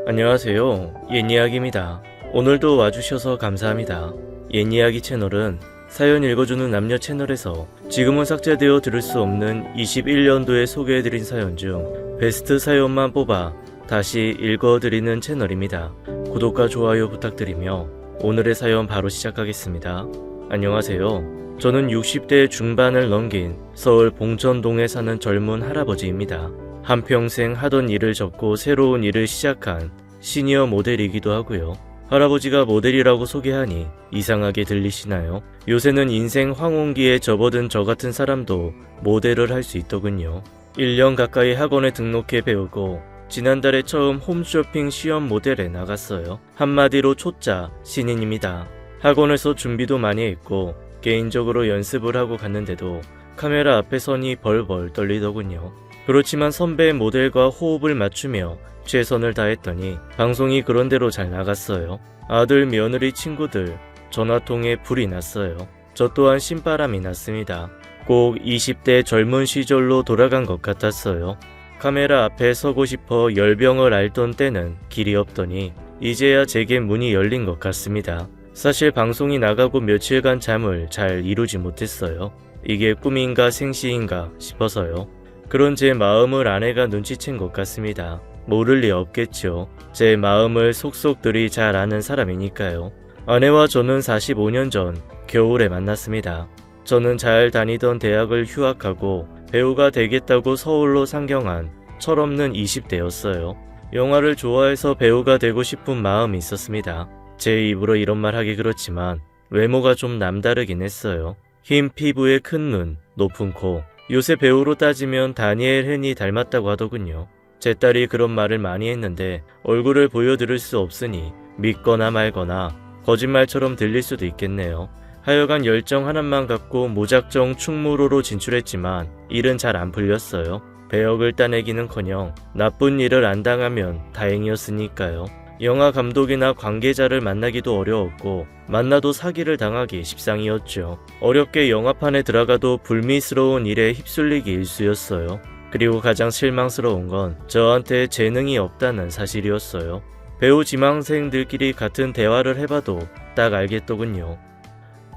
안녕하세요. 옛이야기입니다. 오늘도 와주셔서 감사합니다. 옛이야기 채널은 사연 읽어주는 남녀 채널에서 지금은 삭제되어 들을 수 없는 21년도에 소개해드린 사연 중 베스트 사연만 뽑아 다시 읽어드리는 채널입니다. 구독과 좋아요 부탁드리며 오늘의 사연 바로 시작하겠습니다. 안녕하세요. 저는 60대 중반을 넘긴 서울 봉천동에 사는 젊은 할아버지입니다. 한평생 하던 일을 접고 새로운 일을 시작한 시니어 모델이기도 하고요. 할아버지가 모델이라고 소개하니 이상하게 들리시나요? 요새는 인생 황혼기에 접어든 저 같은 사람도 모델을 할 수 있더군요. 1년 가까이 학원에 등록해 배우고 지난달에 처음 홈쇼핑 시험 모델에 나갔어요. 한마디로 초짜 신인입니다. 학원에서 준비도 많이 했고 개인적으로 연습을 하고 갔는데도 카메라 앞에 서니 벌벌 떨리더군요. 그렇지만 선배 모델과 호흡을 맞추며 최선을 다했더니 방송이 그런대로 잘 나갔어요. 아들, 며느리, 친구들 전화통에 불이 났어요. 저 또한 신바람이 났습니다. 꼭 20대 젊은 시절로 돌아간 것 같았어요. 카메라 앞에 서고 싶어 열병을 앓던 때는 길이 없더니 이제야 제게 문이 열린 것 같습니다. 사실 방송이 나가고 며칠간 잠을 잘 이루지 못했어요. 이게 꿈인가 생시인가 싶어서요. 그런 제 마음을 아내가 눈치챈 것 같습니다. 모를 리 없겠죠. 제 마음을 속속들이 잘 아는 사람이니까요. 아내와 저는 45년 전 겨울에 만났습니다. 저는 잘 다니던 대학을 휴학하고 배우가 되겠다고 서울로 상경한 철없는 20대였어요. 영화를 좋아해서 배우가 되고 싶은 마음이 있었습니다. 제 입으로 이런 말 하기 그렇지만 외모가 좀 남다르긴 했어요. 흰 피부에 큰 눈, 높은 코. 요새 배우로 따지면 다니엘 헨이 닮았다고 하더군요. 제 딸이 그런 말을 많이 했는데 얼굴을 보여드릴 수 없으니 믿거나 말거나 거짓말처럼 들릴 수도 있겠네요. 하여간 열정 하나만 갖고 무작정 충무로로 진출했지만 일은 잘 안 풀렸어요. 배역을 따내기는커녕 나쁜 일을 안 당하면 다행이었으니까요. 영화 감독이나 관계자를 만나기도 어려웠고 만나도 사기를 당하기 십상이었죠. 어렵게 영화판에 들어가도 불미스러운 일에 휩쓸리기 일쑤였어요. 그리고 가장 실망스러운 건 저한테 재능이 없다는 사실이었어요. 배우 지망생들끼리 같은 대화를 해봐도 딱 알겠더군요.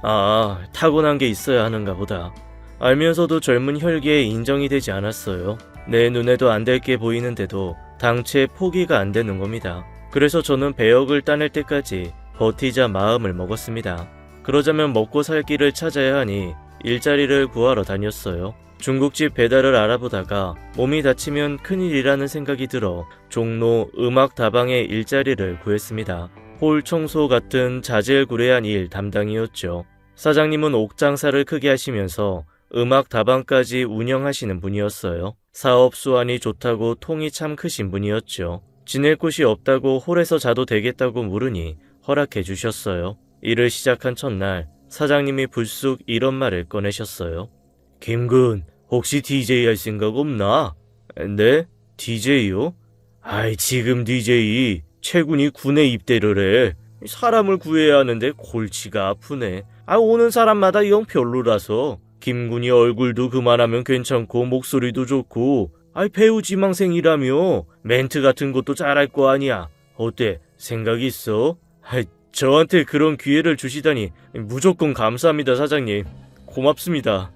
아, 타고난 게 있어야 하는가 보다. 알면서도 젊은 혈기에 인정이 되지 않았어요. 내 눈에도 안 될 게 보이는데도 당최 포기가 안 되는 겁니다. 그래서 저는 배역을 따낼 때까지 버티자 마음을 먹었습니다. 그러자면 먹고 살 길을 찾아야 하니 일자리를 구하러 다녔어요. 중국집 배달을 알아보다가 몸이 다치면 큰일이라는 생각이 들어 종로 음악 다방에 일자리를 구했습니다. 홀 청소 같은 자질구레한 일 담당이었죠. 사장님은 옥장사를 크게 하시면서 음악 다방까지 운영하시는 분이었어요. 사업 수완이 좋다고 통이 참 크신 분이었죠. 지낼 곳이 없다고 홀에서 자도 되겠다고 물으니 허락해 주셨어요. 일을 시작한 첫날 사장님이 불쑥 이런 말을 꺼내셨어요. 김군, 혹시 DJ 할 생각 없나? 네? DJ요? 아이, 지금 DJ 최군이 군에 입대를 해. 사람을 구해야 하는데 골치가 아프네. 오는 사람마다 영 별로라서. 김군이 얼굴도 그만하면 괜찮고 목소리도 좋고 배우 지망생이라며 멘트 같은 것도 잘할 거 아니야. 어때? 생각 있어? 저한테 그런 기회를 주시다니 무조건 감사합니다, 사장님. 고맙습니다.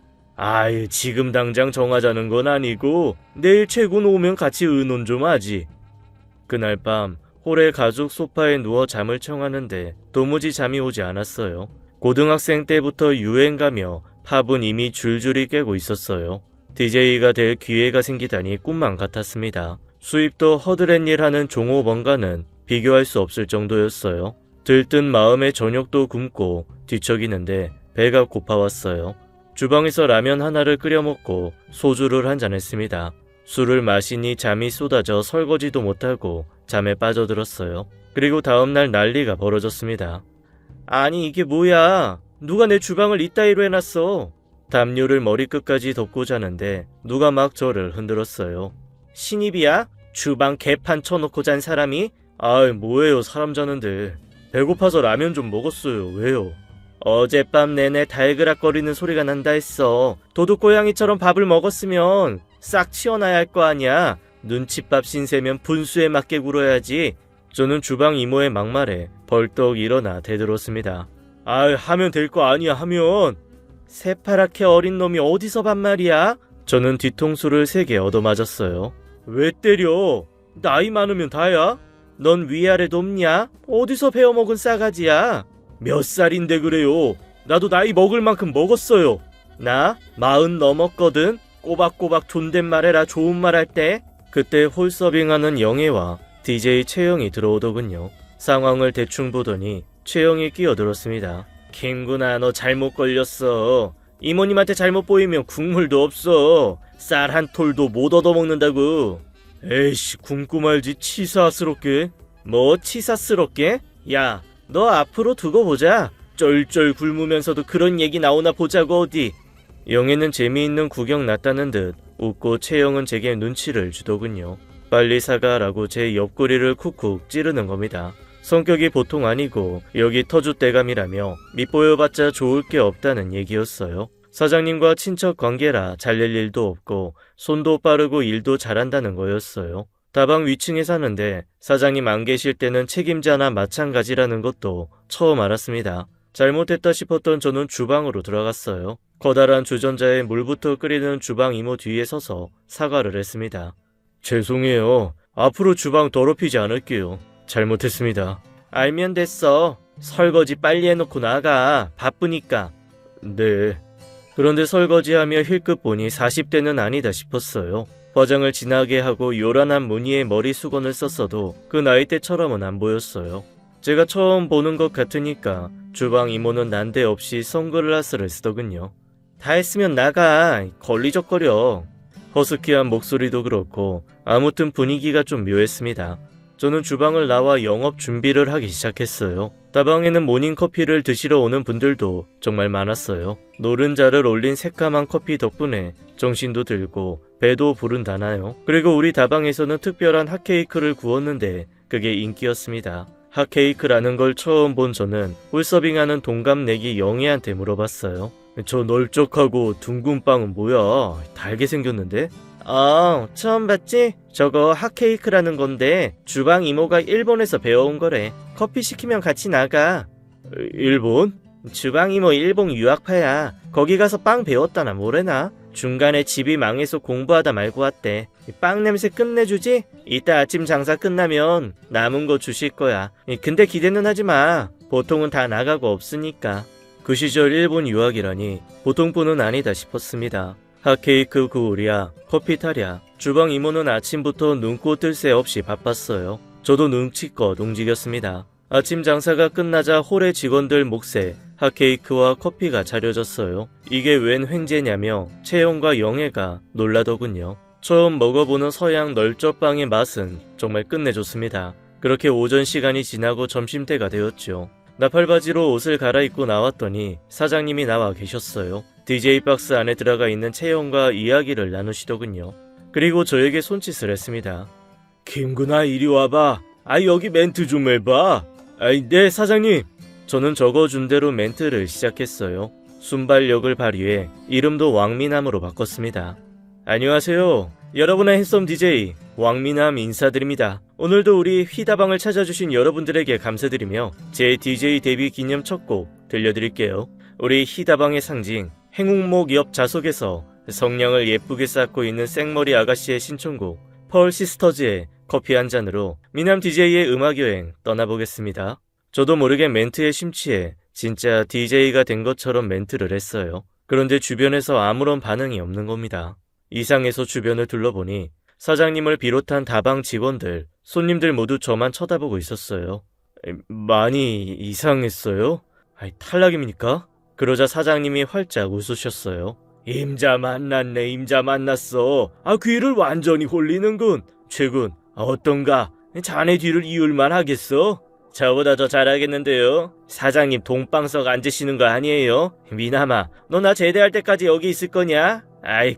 지금 당장 정하자는 건 아니고 내일 최군 오면 같이 의논 좀 하지. 그날 밤 홀의 가죽 소파에 누워 잠을 청하는데 도무지 잠이 오지 않았어요. 고등학생 때부터 유행가며 팝은 이미 줄줄이 깨고 있었어요. DJ가 될 기회가 생기다니 꿈만 같았습니다. 수입도 허드렛 일 하는 종호 번가는 비교할 수 없을 정도였어요. 들뜬 마음에 저녁도 굶고 뒤척이는데 배가 고파왔어요. 주방에서 라면 하나를 끓여 먹고 소주를 한잔 했습니다. 술을 마시니 잠이 쏟아져 설거지도 못하고 잠에 빠져들었어요. 그리고 다음날 난리가 벌어졌습니다. 아니, 이게 뭐야? 누가 내 주방을 이따위로 해놨어? 담요를 머리끝까지 덮고 자는데 누가 막 저를 흔들었어요. 신입이야? 주방 개판 쳐놓고 잔 사람이? 뭐예요, 사람 자는데. 배고파서 라면 좀 먹었어요. 왜요? 어젯밤 내내 달그락거리는 소리가 난다 했어. 도둑고양이처럼 밥을 먹었으면 싹 치워놔야 할 거 아니야. 눈칫밥 신세면 분수에 맞게 굴어야지. 저는 주방 이모의 막말에 벌떡 일어나 대들었습니다. 아, 하면 될 거 아니야, 하면. 새파랗게 어린 놈이 어디서 반말이야? 저는 뒤통수를 3개 얻어맞았어요. 왜 때려? 나이 많으면 다야? 넌 위아래도 없냐? 어디서 배워먹은 싸가지야? 몇 살인데 그래요? 나도 나이 먹을 만큼 먹었어요. 나 40 넘었거든. 꼬박꼬박 존댓말해라, 좋은 말 할 때. 그때 홀서빙하는 영애와 DJ 채영이 들어오더군요. 상황을 대충 보더니 채영이 끼어들었습니다. 김구나, 너 잘못 걸렸어. 이모님한테 잘못 보이면 국물도 없어. 쌀 한 톨도 못 얻어먹는다고. 에이씨, 굶고 말지. 치사스럽게. 뭐 치사스럽게? 야, 너 앞으로 두고 보자. 쩔쩔 굶으면서도 그런 얘기 나오나 보자고. 어디. 영애는 재미있는 구경 났다는 듯 웃고 채영은 제게 눈치를 주더군요. 빨리 사가라고 제 옆구리를 쿡쿡 찌르는 겁니다. 성격이 보통 아니고 여기 터줏대감이라며 밑보여봤자 좋을 게 없다는 얘기였어요. 사장님과 친척 관계라 잘릴 일도 없고 손도 빠르고 일도 잘한다는 거였어요. 다방 위층에 사는데 사장님 안 계실 때는 책임자나 마찬가지라는 것도 처음 알았습니다. 잘못했다 싶었던 저는 주방으로 들어갔어요. 커다란 주전자에 물부터 끓이는 주방 이모 뒤에 서서 사과를 했습니다. 죄송해요. 앞으로 주방 더럽히지 않을게요. 잘못했습니다. 알면 됐어. 설거지 빨리 해놓고 나가. 바쁘니까. 네. 그런데 설거지하며 힐끗 보니 40대는 아니다 싶었어요. 화장을 진하게 하고 요란한 무늬의 머리 수건을 썼어도 그 나이대처럼은 안 보였어요. 제가 처음 보는 것 같으니까 주방 이모는 난데없이 선글라스를 쓰더군요. 다 했으면 나가. 걸리적거려. 허스키한 목소리도 그렇고 아무튼 분위기가 좀 묘했습니다. 저는 주방을 나와 영업 준비를 하기 시작했어요. 다방에는 모닝커피를 드시러 오는 분들도 정말 많았어요. 노른자를 올린 새까만 커피 덕분에 정신도 들고 배도 부른다나요. 그리고 우리 다방에서는 특별한 핫케이크를 구웠는데 그게 인기였습니다. 핫케이크라는 걸 처음 본 저는 홀서빙하는 동갑내기 영애한테 물어봤어요. 저 넓적하고 둥근 빵은 뭐야? 달게 생겼는데? 처음 봤지? 저거 핫케이크라는 건데 주방 이모가 일본에서 배워온 거래. 커피 시키면 같이 나가. 일본? 주방 이모 일본 유학파야. 거기 가서 빵 배웠다나 뭐래나? 중간에 집이 망해서 공부하다 말고 왔대. 빵 냄새 끝내주지? 이따 아침 장사 끝나면 남은 거 주실 거야. 근데 기대는 하지 마. 보통은 다 나가고 없으니까. 그 시절 일본 유학이라니 보통 분은 아니다 싶었습니다. 핫케이크 구우랴, 커피 타랴, 주방 이모는 아침부터 눈코 뜰 새 없이 바빴어요. 저도 눈치껏 움직였습니다. 아침 장사가 끝나자 홀의 직원들 몫에 핫케이크와 커피가 차려졌어요. 이게 웬 횡재냐며 채영과 영애가 놀라더군요. 처음 먹어보는 서양 널쩍빵의 맛은 정말 끝내줬습니다. 그렇게 오전 시간이 지나고 점심때가 되었죠. 나팔바지로 옷을 갈아입고 나왔더니 사장님이 나와 계셨어요. DJ 박스 안에 들어가 있는 채영과 이야기를 나누시더군요. 그리고 저에게 손짓을 했습니다. 김구나, 이리 와봐. 여기 멘트 좀 해봐. 네, 사장님. 저는 적어준 대로 멘트를 시작했어요. 순발력을 발휘해 이름도 왕미남으로 바꿨습니다. 안녕하세요. 여러분의 핸섬 DJ 왕미남 인사드립니다. 오늘도 우리 휘다방을 찾아주신 여러분들에게 감사드리며 제 DJ 데뷔 기념 첫 곡 들려드릴게요. 우리 휘다방의 상징 행운목 옆 좌석에서 성냥을 예쁘게 쌓고 있는 생머리 아가씨의 신청곡 펄 시스터즈의 커피 한 잔으로 미남 DJ의 음악여행 떠나보겠습니다. 저도 모르게 멘트에 심취해 진짜 DJ가 된 것처럼 멘트를 했어요. 그런데 주변에서 아무런 반응이 없는 겁니다. 이상해서 주변을 둘러보니 사장님을 비롯한 다방 직원들, 손님들 모두 저만 쳐다보고 있었어요. 많이 이상했어요? 탈락입니까? 그러자 사장님이 활짝 웃으셨어요. 임자 만났네, 임자 만났어. 귀를 완전히 홀리는군. 최군, 어떤가? 자네 뒤를 이을만 하겠어? 저보다 더 잘하겠는데요. 사장님 동방석 앉으시는 거 아니에요? 미남아, 너 나 제대할 때까지 여기 있을 거냐?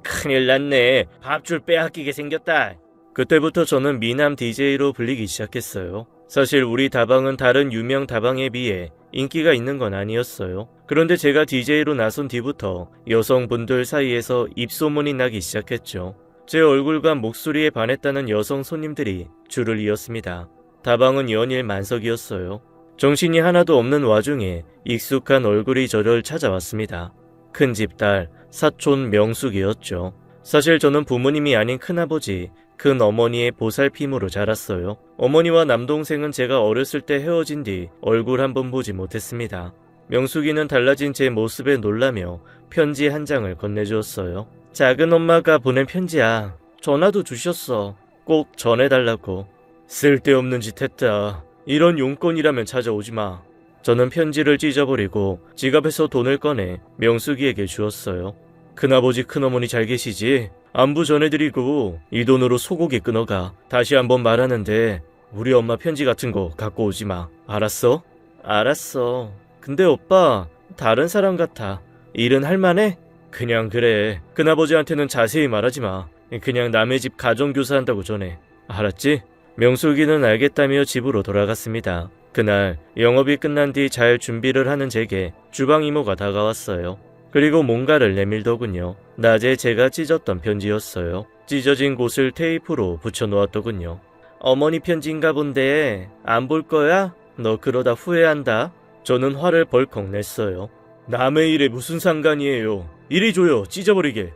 큰일 났네. 밥줄 빼앗기게 생겼다. 그때부터 저는 미남 DJ로 불리기 시작했어요. 사실 우리 다방은 다른 유명 다방에 비해 인기가 있는 건 아니었어요. 그런데 제가 DJ로 나선 뒤부터 여성분들 사이에서 입소문이 나기 시작했죠. 제 얼굴과 목소리에 반했다는 여성 손님들이 줄을 이었습니다. 다방은 연일 만석이었어요. 정신이 하나도 없는 와중에 익숙한 얼굴이 저를 찾아왔습니다. 큰집 딸, 사촌 명숙이었죠. 사실 저는 부모님이 아닌 큰아버지, 큰어머니의 보살핌으로 자랐어요. 어머니와 남동생은 제가 어렸을 때 헤어진 뒤 얼굴 한번 보지 못했습니다. 명숙이는 달라진 제 모습에 놀라며 편지 한 장을 건네주었어요. 작은 엄마가 보낸 편지야. 전화도 주셨어. 꼭 전해달라고. 쓸데없는 짓 했다. 이런 용건이라면 찾아오지 마. 저는 편지를 찢어버리고 지갑에서 돈을 꺼내 명숙이에게 주었어요. 큰아버지 큰어머니 잘 계시지? 안부 전해드리고 이 돈으로 소고기 끊어가. 다시 한번 말하는데 우리 엄마 편지 같은 거 갖고 오지 마. 알았어? 알았어. 근데 오빠 다른 사람 같아. 일은 할만해? 그냥 그래. 큰아버지한테는 자세히 말하지 마. 그냥 남의 집 가정교사 한다고 전해. 알았지? 명숙이는 알겠다며 집으로 돌아갔습니다. 그날 영업이 끝난 뒤 잘 준비를 하는 제게 주방 이모가 다가왔어요. 그리고 뭔가를 내밀더군요. 낮에 제가 찢었던 편지였어요. 찢어진 곳을 테이프로 붙여놓았더군요. 어머니 편지인가 본데 안 볼 거야? 너 그러다 후회한다. 저는 화를 벌컥 냈어요. 남의 일에 무슨 상관이에요. 이리 줘요. 찢어버리게.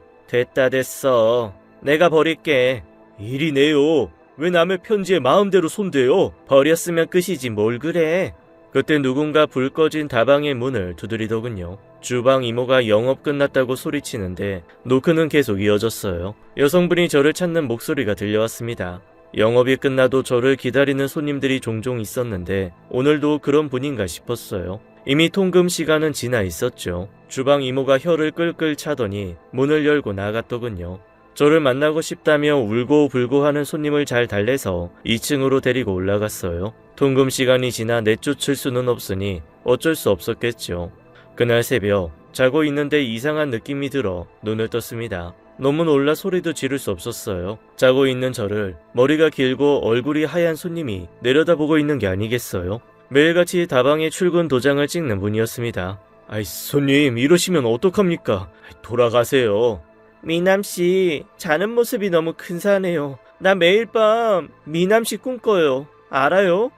됐어. 내가 버릴게. 이리 내요. 왜 남의 편지에 마음대로 손대요? 버렸으면 끝이지 뭘 그래. 그때 누군가 불 꺼진 다방의 문을 두드리더군요. 주방 이모가 영업 끝났다고 소리치는데 노크는 계속 이어졌어요. 여성분이 저를 찾는 목소리가 들려왔습니다. 영업이 끝나도 저를 기다리는 손님들이 종종 있었는데 오늘도 그런 분인가 싶었어요. 이미 통금 시간은 지나 있었죠. 주방 이모가 혀를 끌끌 차더니 문을 열고 나갔더군요. 저를 만나고 싶다며 울고불고 하는 손님을 잘 달래서 2층으로 데리고 올라갔어요. 통금 시간이 지나 내쫓을 수는 없으니 어쩔 수 없었겠죠. 그날 새벽 자고 있는데 이상한 느낌이 들어 눈을 떴습니다. 너무 놀라 소리도 지를 수 없었어요. 자고 있는 저를 머리가 길고 얼굴이 하얀 손님이 내려다보고 있는 게 아니겠어요? 매일같이 다방에 출근 도장을 찍는 분이었습니다. 아이 손님 이러시면 어떡합니까? 돌아가세요. 미남씨 자는 모습이 너무 근사하네요. 나 매일 밤 미남씨 꿈꿔요. 알아요?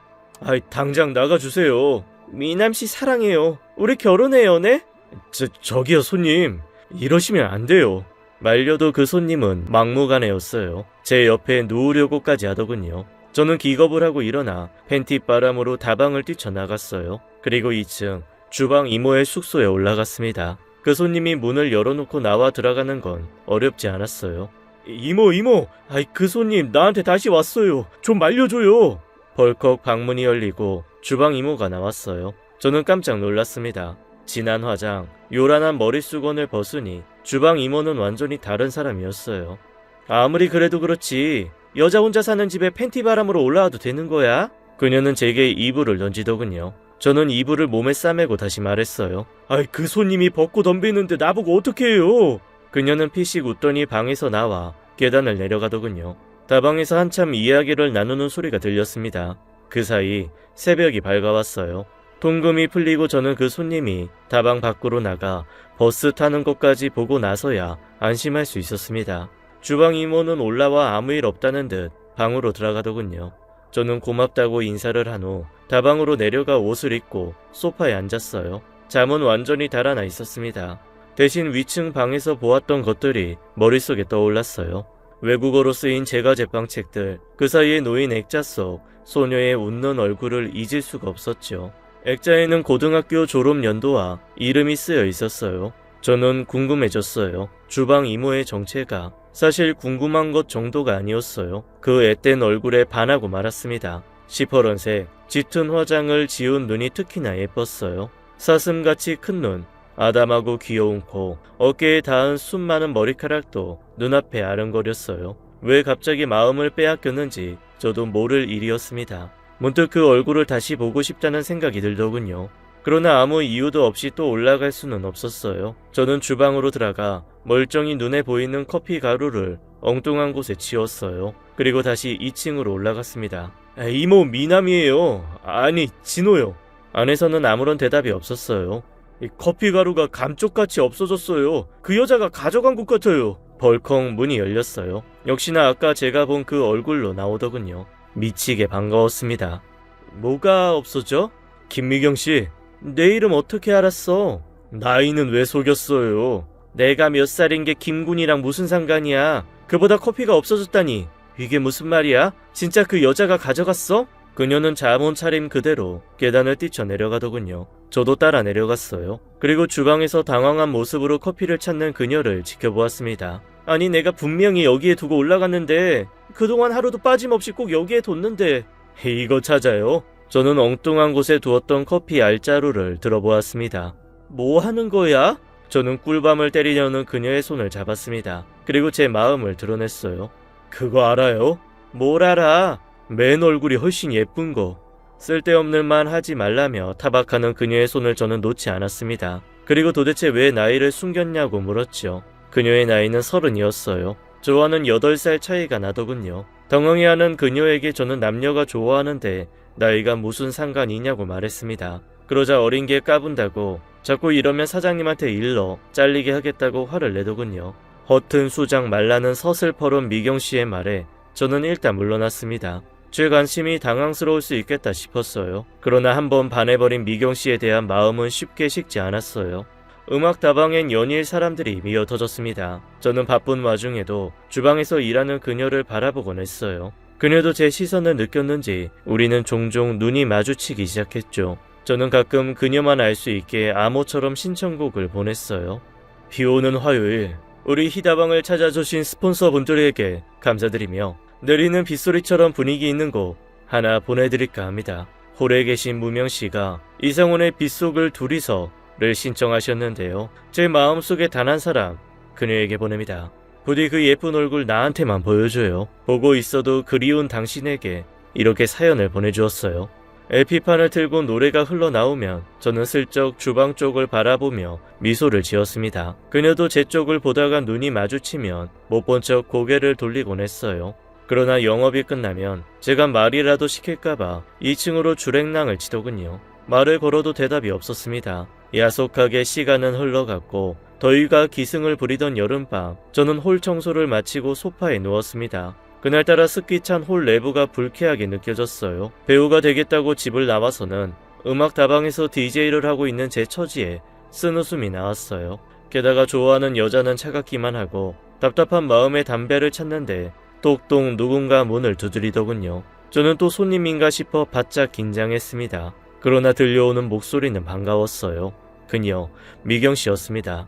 아이 당장 나가주세요. 미남씨 사랑해요. 우리 결혼해요 네? 저기요 손님 이러시면 안 돼요. 말려도 그 손님은 막무가내였어요. 제 옆에 누우려고까지 하더군요. 저는 기겁을 하고 일어나 팬티바람으로 다방을 뛰쳐나갔어요. 그리고 2층 주방 이모의 숙소에 올라갔습니다. 그 손님이 문을 열어놓고 나와 들어가는 건 어렵지 않았어요. 이모 아이 그 손님 나한테 다시 왔어요. 좀 말려줘요. 벌컥 방문이 열리고 주방 이모가 나왔어요. 저는 깜짝 놀랐습니다. 진한 화장, 요란한 머릿수건을 벗으니 주방 이모는 완전히 다른 사람이었어요. 아무리 그래도 그렇지 여자 혼자 사는 집에 팬티바람으로 올라와도 되는 거야? 그녀는 제게 이불을 던지더군요. 저는 이불을 몸에 싸매고 다시 말했어요. 아이 그 손님이 벗고 덤비는데 나보고 어떻게 해요? 그녀는 피식 웃더니 방에서 나와 계단을 내려가더군요. 다방에서 한참 이야기를 나누는 소리가 들렸습니다. 그 사이 새벽이 밝아왔어요. 통금이 풀리고 저는 그 손님이 다방 밖으로 나가 버스 타는 것까지 보고 나서야 안심할 수 있었습니다. 주방 이모는 올라와 아무 일 없다는 듯 방으로 들어가더군요. 저는 고맙다고 인사를 한 후 다방으로 내려가 옷을 입고 소파에 앉았어요. 잠은 완전히 달아나 있었습니다. 대신 위층 방에서 보았던 것들이 머릿속에 떠올랐어요. 외국어로 쓰인 제과 제빵책들, 그 사이에 놓인 액자 속 소녀의 웃는 얼굴을 잊을 수가 없었죠. 액자에는 고등학교 졸업 연도와 이름이 쓰여 있었어요. 저는 궁금해졌어요. 주방 이모의 정체가 사실 궁금한 것 정도가 아니었어요. 그 앳된 얼굴에 반하고 말았습니다. 시퍼런색, 짙은 화장을 지운 눈이 특히나 예뻤어요. 사슴같이 큰 눈, 아담하고 귀여운 코, 어깨에 닿은 수많은 머리카락도 눈앞에 아른거렸어요. 왜 갑자기 마음을 빼앗겼는지 저도 모를 일이었습니다. 문득 그 얼굴을 다시 보고 싶다는 생각이 들더군요. 그러나 아무 이유도 없이 또 올라갈 수는 없었어요. 저는 주방으로 들어가 멀쩡히 눈에 보이는 커피 가루를 엉뚱한 곳에 치웠어요. 그리고 다시 2층으로 올라갔습니다. 이모 미남이에요. 아니 진호요. 안에서는 아무런 대답이 없었어요. 이 커피 가루가 감쪽같이 없어졌어요. 그 여자가 가져간 것 같아요. 벌컥 문이 열렸어요. 역시나 아까 제가 본 그 얼굴로 나오더군요. 미치게 반가웠습니다. 뭐가 없어져? 김미경 씨, 내 이름 어떻게 알았어? 나이는 왜 속였어요? 내가 몇 살인 게 김군이랑 무슨 상관이야? 그보다 커피가 없어졌다니. 이게 무슨 말이야? 진짜 그 여자가 가져갔어? 그녀는 잠옷 차림 그대로 계단을 뛰쳐내려가더군요. 저도 따라 내려갔어요. 그리고 주방에서 당황한 모습으로 커피를 찾는 그녀를 지켜보았습니다. 아니, 내가 분명히 여기에 두고 올라갔는데 그동안 하루도 빠짐없이 꼭 여기에 뒀는데. 이거 찾아요? 저는 엉뚱한 곳에 두었던 커피 알자루를 들어보았습니다. 뭐 하는 거야? 저는 꿀밤을 때리려는 그녀의 손을 잡았습니다. 그리고 제 마음을 드러냈어요. 그거 알아요? 뭘 알아? 맨 얼굴이 훨씬 예쁜 거. 쓸데없는 말 하지 말라며 타박하는 그녀의 손을 저는 놓지 않았습니다. 그리고 도대체 왜 나이를 숨겼냐고 물었죠. 그녀의 나이는 30이었어요. 저와는 8살 차이가 나더군요. 당황해하는 그녀에게 저는 남녀가 좋아하는데 나이가 무슨 상관이냐고 말했습니다. 그러자 어린 게 까분다고 자꾸 이러면 사장님한테 일러 잘리게 하겠다고 화를 내더군요. 허튼 수작 말라는 서슬퍼런 미경씨의 말에 저는 일단 물러났습니다. 제 관심이 당황스러울 수 있겠다 싶었어요. 그러나 한번 반해버린 미경씨에 대한 마음은 쉽게 식지 않았어요. 음악다방엔 연일 사람들이 미어터졌습니다. 저는 바쁜 와중에도 주방에서 일하는 그녀를 바라보곤 했어요. 그녀도 제 시선을 느꼈는지 우리는 종종 눈이 마주치기 시작했죠. 저는 가끔 그녀만 알 수 있게 암호처럼 신청곡을 보냈어요. 비오는 화요일, 우리 희다방을 찾아주신 스폰서분들에게 감사드리며 내리는 빗소리처럼 분위기 있는 곡 하나 보내드릴까 합니다. 홀에 계신 무명씨가 이상훈의 빗속을 둘이서를 신청하셨는데요. 제 마음속에 단 한 사람, 그녀에게 보냅니다. 부디 그 예쁜 얼굴 나한테만 보여줘요. 보고 있어도 그리운 당신에게 이렇게 사연을 보내주었어요. LP판을 틀고 노래가 흘러나오면 저는 슬쩍 주방 쪽을 바라보며 미소를 지었습니다. 그녀도 제 쪽을 보다가 눈이 마주치면 못 본 척 고개를 돌리곤 했어요. 그러나 영업이 끝나면 제가 말이라도 시킬까봐 2층으로 주랭랑을 치더군요. 말을 걸어도 대답이 없었습니다. 야속하게 시간은 흘러갔고 더위가 기승을 부리던 여름밤, 저는 홀 청소를 마치고 소파에 누웠습니다. 그날따라 습기 찬 홀 내부가 불쾌하게 느껴졌어요. 배우가 되겠다고 집을 나와서는 음악다방에서 DJ를 하고 있는 제 처지에 쓴웃음이 나왔어요. 게다가 좋아하는 여자는 차갑기만 하고 답답한 마음에 담배를 찾는데 똑똑 누군가 문을 두드리더군요. 저는 또 손님인가 싶어 바짝 긴장했습니다. 그러나 들려오는 목소리는 반가웠어요. 그녀, 미경씨였습니다.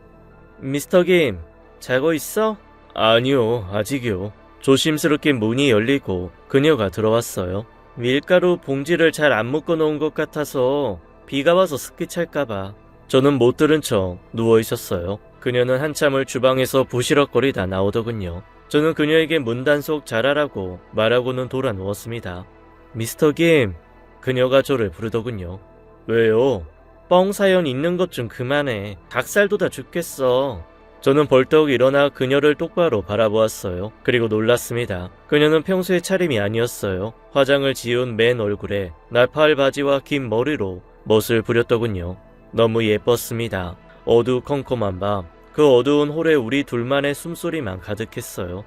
미스터 김, 자고 있어? 아니요, 아직이요. 조심스럽게 문이 열리고 그녀가 들어왔어요. 밀가루 봉지를 잘 안 묶어놓은 것 같아서 비가 와서 습기 찰까봐. 저는 못 들은 척 누워있었어요. 그녀는 한참을 주방에서 부시럭거리다 나오더군요. 저는 그녀에게 문단속 잘하라고 말하고는 돌아 누웠습니다. 미스터 김, 그녀가 저를 부르더군요. 왜요? 뻥 사연 있는 것 좀 그만해. 닭살 돋아 죽겠어. 저는 벌떡 일어나 그녀를 똑바로 바라보았어요. 그리고 놀랐습니다. 그녀는 평소의 차림이 아니었어요. 화장을 지운 맨 얼굴에 나팔 바지와 긴 머리로 멋을 부렸더군요. 너무 예뻤습니다. 어두컴컴한 밤, 그 어두운 홀에 우리 둘만의 숨소리만 가득했어요.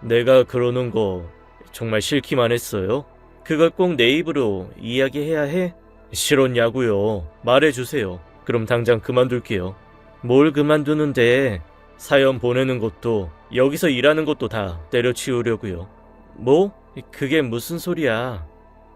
내가 그러는 거 정말 싫기만 했어요? 그걸 꼭 내 입으로 이야기해야 해? 싫었냐고요. 말해주세요. 그럼 당장 그만둘게요. 뭘 그만두는데? 사연 보내는 것도 여기서 일하는 것도 다 때려치우려고요. 뭐? 그게 무슨 소리야.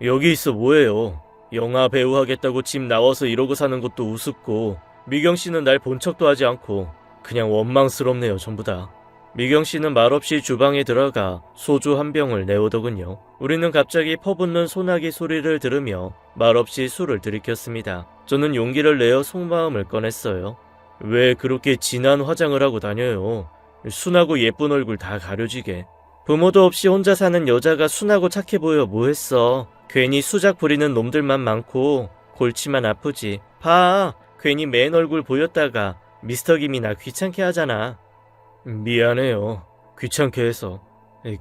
여기 있어 뭐해요. 영화 배우 하겠다고 집 나와서 이러고 사는 것도 우습고 미경씨는 날 본 척도 하지 않고 그냥 원망스럽네요 전부 다. 미경씨는 말없이 주방에 들어가 소주 한 병을 내오더군요. 우리는 갑자기 퍼붓는 소나기 소리를 들으며 말없이 술을 들이켰습니다. 저는 용기를 내어 속마음을 꺼냈어요. 왜 그렇게 진한 화장을 하고 다녀요? 순하고 예쁜 얼굴 다 가려지게. 부모도 없이 혼자 사는 여자가 순하고 착해 보여 뭐했어. 괜히 수작 부리는 놈들만 많고 골치만 아프지. 봐, 괜히 맨 얼굴 보였다가 미스터 김이 나 귀찮게 하잖아. 미안해요. 귀찮게 해서.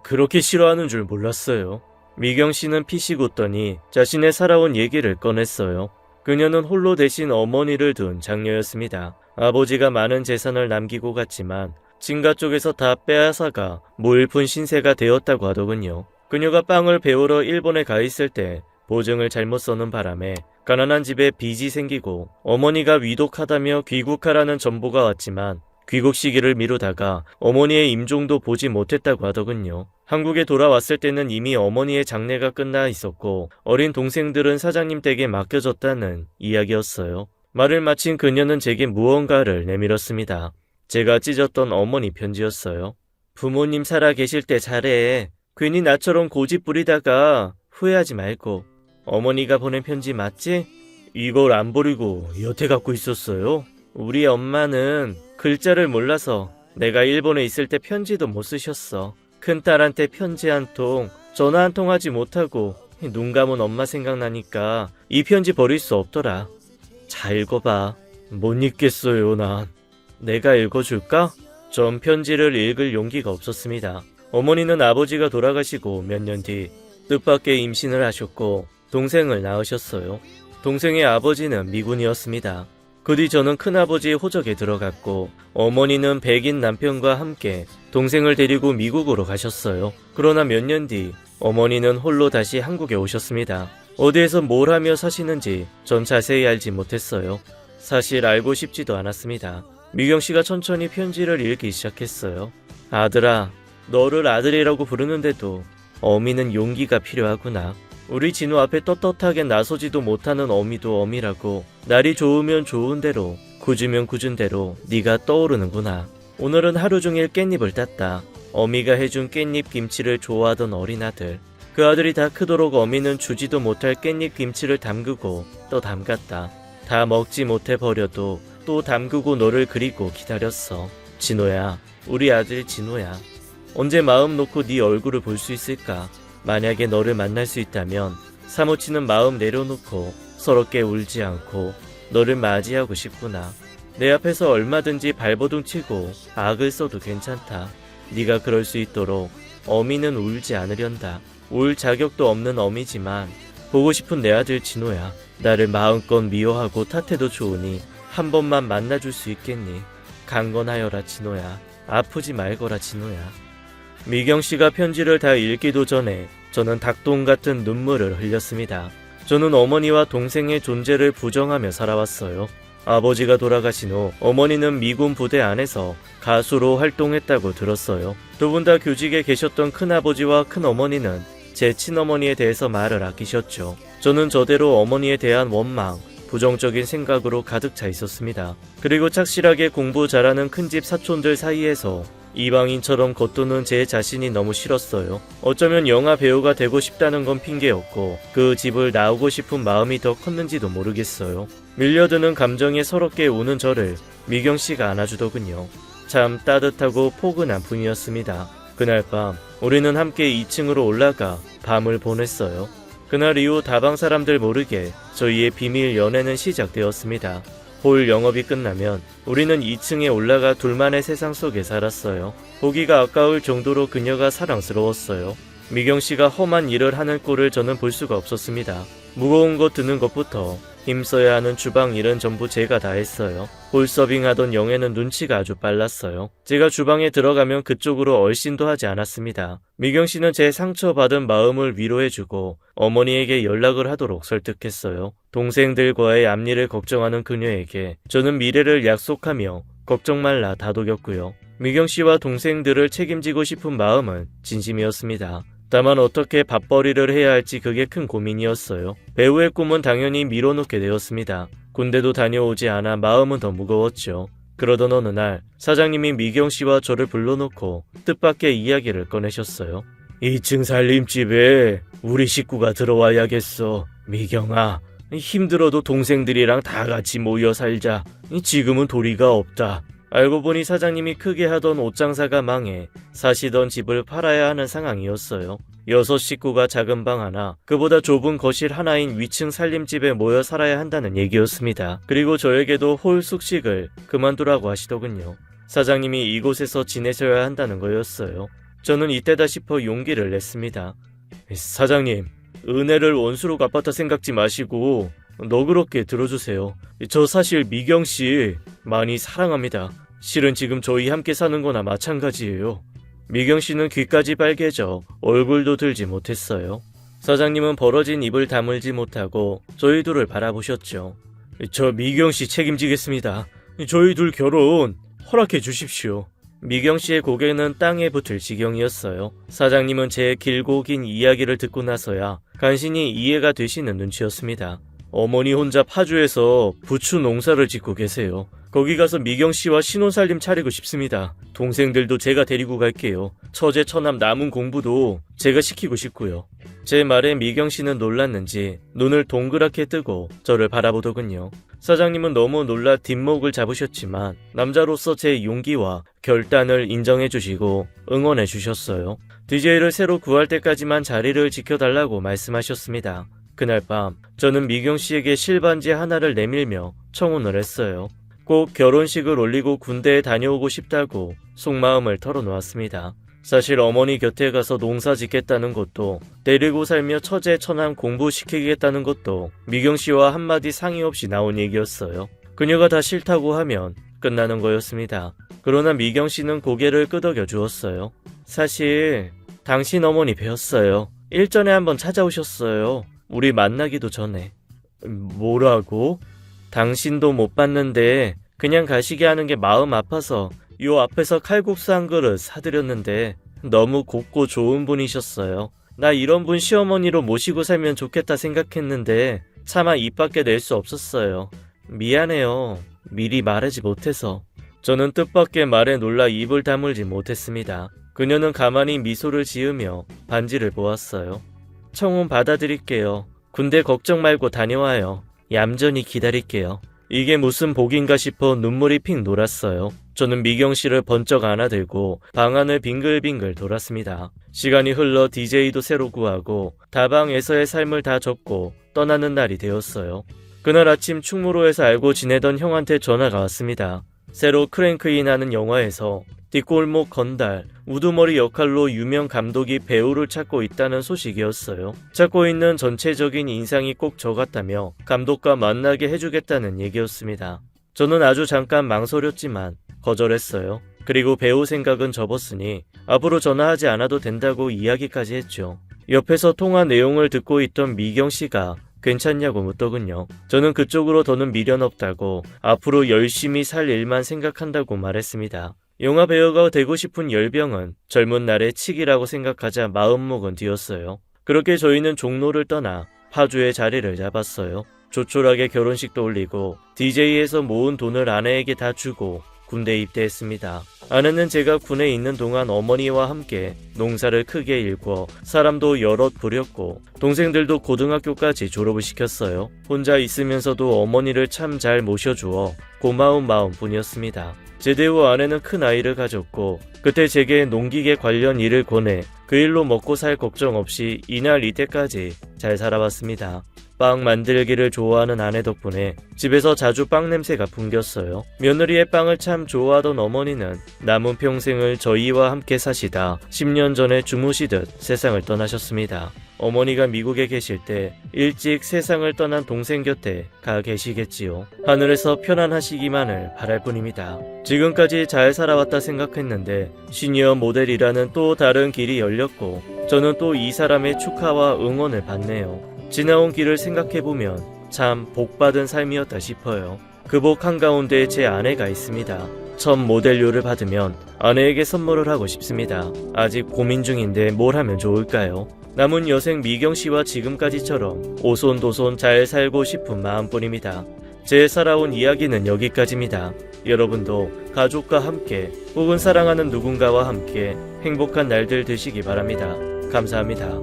그렇게 싫어하는 줄 몰랐어요. 미경씨는 피식 웃더니 자신의 살아온 얘기를 꺼냈어요. 그녀는 홀로 대신 어머니를 둔 장녀였습니다. 아버지가 많은 재산을 남기고 갔지만 친가 쪽에서 다 빼앗아가 무일푼 신세가 되었다고 하더군요. 그녀가 빵을 배우러 일본에 가 있을 때 보증을 잘못 써는 바람에 가난한 집에 빚이 생기고 어머니가 위독하다며 귀국하라는 전보가 왔지만 귀국 시기를 미루다가 어머니의 임종도 보지 못했다고 하더군요. 한국에 돌아왔을 때는 이미 어머니의 장례가 끝나 있었고 어린 동생들은 사장님 댁에 맡겨졌다는 이야기였어요. 말을 마친 그녀는 제게 무언가를 내밀었습니다. 제가 찢었던 어머니 편지였어요. 부모님 살아 계실 때 잘해. 괜히 나처럼 고집 부리다가 후회하지 말고. 어머니가 보낸 편지 맞지? 이걸 안 버리고 여태 갖고 있었어요? 우리 엄마는 글자를 몰라서 내가 일본에 있을 때 편지도 못 쓰셨어. 큰딸한테 편지 한 통, 전화 한 통 하지 못하고 눈 감은 엄마 생각나니까 이 편지 버릴 수 없더라. 잘 읽어봐. 못 읽겠어요, 난. 내가 읽어줄까? 전 편지를 읽을 용기가 없었습니다. 어머니는 아버지가 돌아가시고 몇 년 뒤 뜻밖의 임신을 하셨고 동생을 낳으셨어요. 동생의 아버지는 미군이었습니다. 그 뒤 저는 큰아버지의 호적에 들어갔고 어머니는 백인 남편과 함께 동생을 데리고 미국으로 가셨어요. 그러나 몇 년 뒤 어머니는 홀로 다시 한국에 오셨습니다. 어디에서 뭘 하며 사시는지 전 자세히 알지 못했어요. 사실 알고 싶지도 않았습니다. 미경 씨가 천천히 편지를 읽기 시작했어요. 아들아, 너를 아들이라고 부르는데도 어미는 용기가 필요하구나. 우리 진우 앞에 떳떳하게 나서지도 못하는 어미도 어미라고 날이 좋으면 좋은 대로 굳으면 굳은 대로 네가 떠오르는구나. 오늘은 하루 종일 깻잎을 땄다. 어미가 해준 깻잎 김치를 좋아하던 어린 아들. 그 아들이 다 크도록 어미는 주지도 못할 깻잎 김치를 담그고 또 담갔다. 다 먹지 못해 버려도 또 담그고 너를 그리고 기다렸어. 진호야, 우리 아들 진호야. 언제 마음 놓고 네 얼굴을 볼 수 있을까? 만약에 너를 만날 수 있다면 사무치는 마음 내려놓고 서럽게 울지 않고 너를 맞이하고 싶구나. 내 앞에서 얼마든지 발버둥 치고 악을 써도 괜찮다. 네가 그럴 수 있도록 어미는 울지 않으련다. 울 자격도 없는 어미지만 보고 싶은 내 아들 진호야. 나를 마음껏 미워하고 탓해도 좋으니 한 번만 만나줄 수 있겠니? 강건하여라 진호야. 아프지 말거라 진호야. 미경씨가 편지를 다 읽기도 전에 저는 닭똥 같은 눈물을 흘렸습니다. 저는 어머니와 동생의 존재를 부정하며 살아왔어요. 아버지가 돌아가신 후 어머니는 미군 부대 안에서 가수로 활동했다고 들었어요. 두 분 다 교직에 계셨던 큰아버지와 큰어머니는 제 친어머니에 대해서 말을 아끼셨죠. 저는 저대로 어머니에 대한 원망, 부정적인 생각으로 가득 차 있었습니다. 그리고 착실하게 공부 잘하는 큰집 사촌들 사이에서 이방인처럼 겉도는 제 자신이 너무 싫었어요. 어쩌면 영화 배우가 되고 싶다는 건 핑계였고 그 집을 나오고 싶은 마음이 더 컸는지도 모르겠어요. 밀려드는 감정에 서럽게 우는 저를 미경씨가 안아주더군요. 참 따뜻하고 포근한 분이었습니다. 그날 밤 우리는 함께 2층으로 올라가 밤을 보냈어요. 그날 이후 다방 사람들 모르게 저희의 비밀 연애는 시작되었습니다. 홀 영업이 끝나면 우리는 2층에 올라가 둘만의 세상 속에 살았어요. 보기가 아까울 정도로 그녀가 사랑스러웠어요. 미경씨가 험한 일을 하는 꼴을 저는 볼 수가 없었습니다. 무거운 것 드는 것부터 힘써야 하는 주방 일은 전부 제가 다 했어요. 홀 서빙하던 영애는 눈치가 아주 빨랐어요. 제가 주방에 들어가면 그쪽으로 얼씬도 하지 않았습니다. 미경씨는 제 상처받은 마음을 위로해주고 어머니에게 연락을 하도록 설득했어요. 동생들과의 앞일을 걱정하는 그녀에게 저는 미래를 약속하며 걱정 말라 다독였고요. 미경씨와 동생들을 책임지고 싶은 마음은 진심이었습니다. 다만 어떻게 밥벌이를 해야 할지 그게 큰 고민이었어요. 배우의 꿈은 당연히 미뤄놓게 되었습니다. 군대도 다녀오지 않아 마음은 더 무거웠죠. 그러던 어느 날 사장님이 미경씨와 저를 불러놓고 뜻밖의 이야기를 꺼내셨어요. 2층 살림집에 우리 식구가 들어와야겠어. 미경아, 힘들어도 동생들이랑 다 같이 모여 살자. 지금은 도리가 없다. 알고 보니 사장님이 크게 하던 옷장사가 망해 사시던 집을 팔아야 하는 상황이었어요. 6식구가 작은 방 하나, 그보다 좁은 거실 하나인 위층 살림집에 모여 살아야 한다는 얘기였습니다. 그리고 저에게도 홀 숙식을 그만두라고 하시더군요. 사장님이 이곳에서 지내셔야 한다는 거였어요. 저는 이때다 싶어 용기를 냈습니다. 사장님, 은혜를 원수로 갚았다 생각지 마시고 너그럽게 들어주세요. 저 사실 미경씨 많이 사랑합니다. 실은 지금 저희 함께 사는 거나 마찬가지예요. 미경 씨는 귀까지 빨개져 얼굴도 들지 못했어요. 사장님은 벌어진 입을 다물지 못하고 저희 둘을 바라보셨죠. 저 미경 씨 책임지겠습니다. 저희 둘 결혼 허락해 주십시오. 미경 씨의 고개는 땅에 붙을 지경이었어요. 사장님은 제 길고 긴 이야기를 듣고 나서야 간신히 이해가 되시는 눈치였습니다. 어머니 혼자 파주에서 부추 농사를 짓고 계세요. 거기 가서 미경 씨와 신혼살림 차리고 싶습니다. 동생들도 제가 데리고 갈게요. 처제 처남 남은 공부도 제가 시키고 싶고요. 제 말에 미경 씨는 놀랐는지 눈을 동그랗게 뜨고 저를 바라보더군요. 사장님은 너무 놀라 뒷목을 잡으셨지만 남자로서 제 용기와 결단을 인정해 주시고 응원해 주셨어요. DJ를 새로 구할 때까지만 자리를 지켜달라고 말씀하셨습니다. 그날 밤 저는 미경 씨에게 실반지 하나를 내밀며 청혼을 했어요. 꼭 결혼식을 올리고 군대에 다녀오고 싶다고 속마음을 털어놓았습니다. 사실 어머니 곁에 가서 농사 짓겠다는 것도 데리고 살며 처제 처남 공부시키겠다는 것도 미경 씨와 한마디 상의 없이 나온 얘기였어요. 그녀가 다 싫다고 하면 끝나는 거였습니다. 그러나 미경 씨는 고개를 끄덕여 주었어요. 사실 당신 어머니 뵈었어요. 일전에 한번 찾아오셨어요. 우리 만나기도 전에. 뭐라고? 당신도 못 봤는데 그냥 가시게 하는 게 마음 아파서 요 앞에서 칼국수 한 그릇 사드렸는데 너무 곱고 좋은 분이셨어요. 나 이런 분 시어머니로 모시고 살면 좋겠다 생각했는데 차마 입 밖에 낼 수 없었어요. 미안해요. 미리 말하지 못해서. 저는 뜻밖의 말에 놀라 입을 다물지 못했습니다. 그녀는 가만히 미소를 지으며 반지를 보았어요. 청혼 받아드릴게요. 군대 걱정 말고 다녀와요. 얌전히 기다릴게요. 이게 무슨 복인가 싶어 눈물이 핑 돌았어요. 저는 미경 씨를 번쩍 안아들고 방 안을 빙글빙글 돌았습니다. 시간이 흘러 DJ도 새로 구하고 다방에서의 삶을 다 접고 떠나는 날이 되었어요. 그날 아침 충무로에서 알고 지내던 형한테 전화가 왔습니다. 새로 크랭크인하는 영화에서 뒷골목 건달, 우두머리 역할로 유명 감독이 배우를 찾고 있다는 소식이었어요. 찾고 있는 전체적인 인상이 꼭 저 같다며 감독과 만나게 해주겠다는 얘기였습니다. 저는 아주 잠깐 망설였지만 거절했어요. 그리고 배우 생각은 접었으니 앞으로 전화하지 않아도 된다고 이야기까지 했죠. 옆에서 통화 내용을 듣고 있던 미경 씨가 괜찮냐고 묻더군요. 저는 그쪽으로 더는 미련 없다고 앞으로 열심히 살 일만 생각한다고 말했습니다. 영화 배우가 되고 싶은 열병은 젊은 날의 칙이라고 생각하자 마음먹은 뒤였어요. 그렇게 저희는 종로를 떠나 파주에 자리를 잡았어요. 조촐하게 결혼식도 올리고 DJ에서 모은 돈을 아내에게 다 주고 군대 입대했습니다. 아내는 제가 군에 있는 동안 어머니와 함께 농사를 크게 일궈 사람도 여럿 부렸고 동생들도 고등학교까지 졸업을 시켰어요. 혼자 있으면서도 어머니를 참 잘 모셔주어 고마운 마음뿐이었습니다. 제대 후 아내는 큰 아이를 가졌고 그때 제게 농기계 관련 일을 권해 그 일로 먹고 살 걱정 없이 이날 이때까지 잘 살아왔습니다. 빵 만들기를 좋아하는 아내 덕분에 집에서 자주 빵 냄새가 풍겼어요. 며느리의 빵을 참 좋아하던 어머니는 남은 평생을 저희와 함께 사시다 10년 전에 주무시듯 세상을 떠나셨습니다. 어머니가 미국에 계실 때 일찍 세상을 떠난 동생 곁에 가 계시겠지요. 하늘에서 편안하시기만을 바랄 뿐입니다. 지금까지 잘 살아왔다 생각했는데 시니어 모델이라는 또 다른 길이 열렸고 저는 또 이 사람의 축하와 응원을 받네요. 지나온 길을 생각해보면 참 복받은 삶이었다 싶어요. 그 복 한가운데 제 아내가 있습니다. 첫 모델료를 받으면 아내에게 선물을 하고 싶습니다. 아직 고민 중인데 뭘 하면 좋을까요? 남은 여생 미경씨와 지금까지처럼 오손도손 잘 살고 싶은 마음뿐입니다. 제 살아온 이야기는 여기까지입니다. 여러분도 가족과 함께 혹은 사랑하는 누군가와 함께 행복한 날들 되시기 바랍니다. 감사합니다.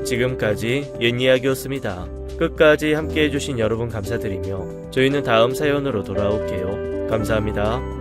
지금까지 옛이야기였습니다. 끝까지 함께 해주신 여러분 감사드리며 저희는 다음 사연으로 돌아올게요. 감사합니다.